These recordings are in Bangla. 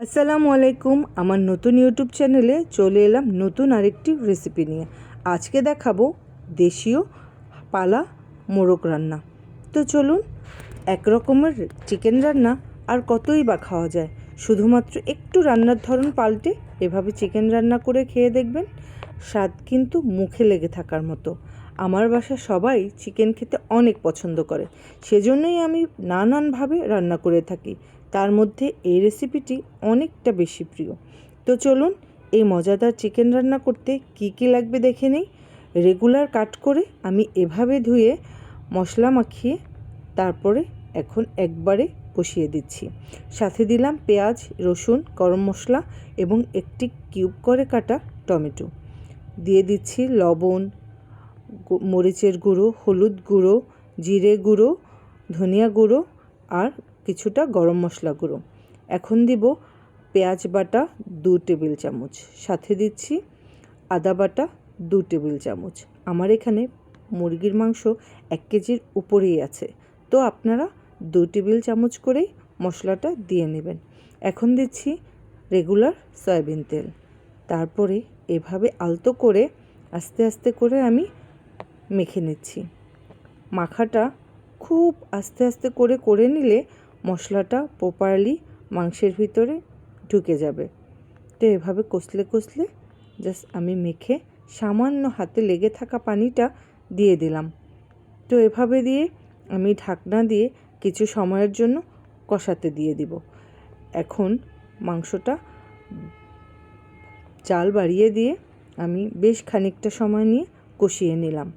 আসসালামু আলাইকুম। আমার নতুন ইউটিউব চ্যানেলে চলে এলাম নতুন আরেকটি রেসিপি নিয়ে। আজকে দেখাবো দেশীয় পালা মোরগ রান্না। তো চলুন, এক রকমের চিকেন রান্না আর কতই বা খাওয়া যায়। শুধুমাত্র একটু রান্নার ধরন পাল্টে এভাবে চিকেন রান্না করে খেয়ে দেখবেন, স্বাদ কিন্তু মুখে লেগে থাকার মতো। আমার বাসায় সবাই চিকেন খেতে অনেক পছন্দ করে, সেজন্যই আমি নানানভাবে রান্না করে থাকি। তার মধ্যে এই রেসিপিটি অনেকটা বেশি প্রিয়। তো চলুন, এই মজাদার চিকেন রান্না করতে কি কি লাগবে দেখে নেই। রেগুলার কাট করে আমি এভাবে ধুয়ে মশলা মাখিয়ে তারপরে এখন একবারে কষিয়ে দিচ্ছি। সাথে দিলাম পেঁয়াজ, রসুন, গরম মশলা এবং একটি কিউব করে কাটা টমেটো। দিয়ে দিচ্ছি লবণ, মরিচের গুঁড়ো, হলুদ গুঁড়ো, জিরে গুঁড়ো, ধনিয়া গুঁড়ো আর কিছুটা গরম মশলা গুঁড়ো। এখন দিব পেঁয়াজ বাটা 2 টেবিল চামচ, সাথে দিচ্ছি আদা বাটা 2 টেবিল চামচ। আমার এখানে মুরগির মাংস 1 কেজির উপরেই আছে, তো আপনারা 2 টেবিল চামচ করেই মশলাটা দিয়ে নেবেন। এখন দিচ্ছি রেগুলার সয়াবিন তেল। তারপরে এভাবে আলতো করে আস্তে আস্তে করে আমি মেখে নিচ্ছি। মাখাটা খুব আস্তে আস্তে করে নিলে মশলাটা প্রপারলি মাংসের ভিতরে ঢুকে যাবে। তো এভাবে কষলে জাস্ট আমি মেখে সামান্য হাতে লেগে থাকা পানিটা দিয়ে দিলাম। তো এভাবে দিয়ে আমি ঢাকনা দিয়ে কিছু সময়ের জন্য কষাতে দিয়ে দিব। এখন মাংসটা জাল বাড়িয়ে দিয়ে আমি বেশ খানিকটা সময় নিয়ে কষিয়ে নিলাম।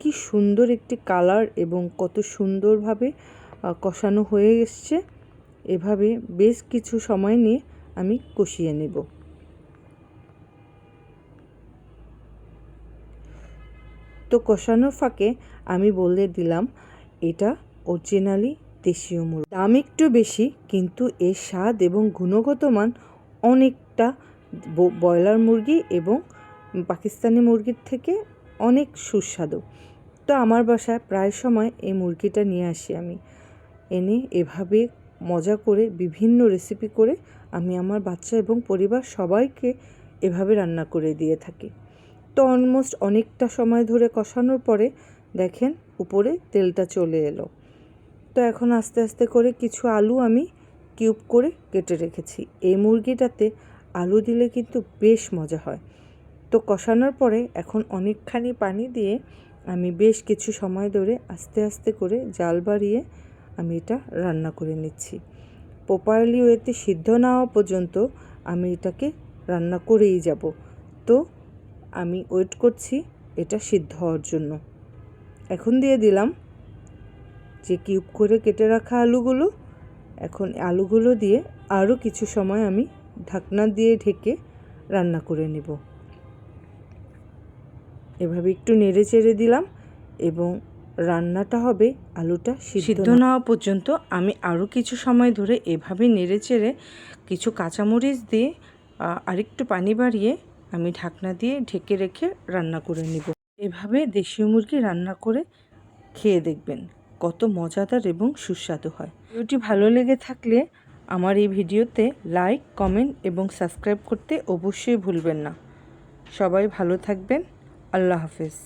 কি সুন্দর একটি কালার এবং কত সুন্দরভাবে কষানো হয়ে এসছে। এভাবে বেশ কিছু সময় নিয়ে আমি কষিয়ে নেব। তো কষানোর ফাঁকে আমি বলে দিলাম এটা অরিজিনালি দেশীয় মুরগি। দাম একটু বেশি, কিন্তু এর স্বাদ এবং গুণগত মান অনেকটা ব্রয়লার মুরগি এবং পাকিস্তানি মুরগির থেকে অনেক সুস্বাদু। তো আমার বাসায় প্রায় সময় এই মুরগিটা নিয়ে আসি আমি, এনে এভাবে মজা করে বিভিন্ন রেসিপি করে আমি আমার বাচ্চা এবং পরিবার সবাইকে এভাবে রান্না করে দিয়ে থাকি। তো অলমোস্ট অনেকটা সময় ধরে কষানোর পরে দেখেন উপরে তেলটা চলে এলো। তো এখন আস্তে আস্তে করে কিছু আলু আমি কিউব করে কেটে রেখেছি। এই মুরগিটাতে আলু দিলে কিন্তু বেশ মজা হয়। তো কষানোর পরে এখন অনেকখানি পানি দিয়ে আমি বেশ কিছু সময় ধরে আস্তে আস্তে করে জাল বাড়িয়ে আমি এটা রান্না করে নিচ্ছি। প্রপারলি ওয়েতে সিদ্ধ না হওয়া পর্যন্ত আমি এটাকে রান্না করেই যাব। তো আমি ওয়েট করছি এটা সিদ্ধ হওয়ার জন্য। এখন দিয়ে দিলাম যে কিউব করে কেটে রাখা আলুগুলো। এখন আলুগুলো দিয়ে আরও কিছু সময় আমি ঢাকনা দিয়ে ঢেকে রান্না করে নেব। এভাবে একটু নেড়ে চেড়ে দিলাম এবং রান্নাটা হবে আলুটা সিদ্ধ না হওয়া পর্যন্ত। আমি আরও কিছু সময় ধরে এভাবে নেড়ে চেড়ে কিছু কাঁচামরিচ দিয়ে আরেকটু পানি বাড়িয়ে আমি ঢাকনা দিয়ে ঢেকে রেখে রান্না করে নেব। এভাবে দেশীয় মুরগি রান্না করে খেয়ে দেখবেন কত মজাদার এবং সুস্বাদু হয়। ভিডিওটি ভালো লেগে থাকলে আমার এই ভিডিওতে লাইক, কমেন্ট এবং সাবস্ক্রাইব করতে অবশ্যই ভুলবেন না। সবাই ভালো থাকবেন। আল্লাহ হাফেজ।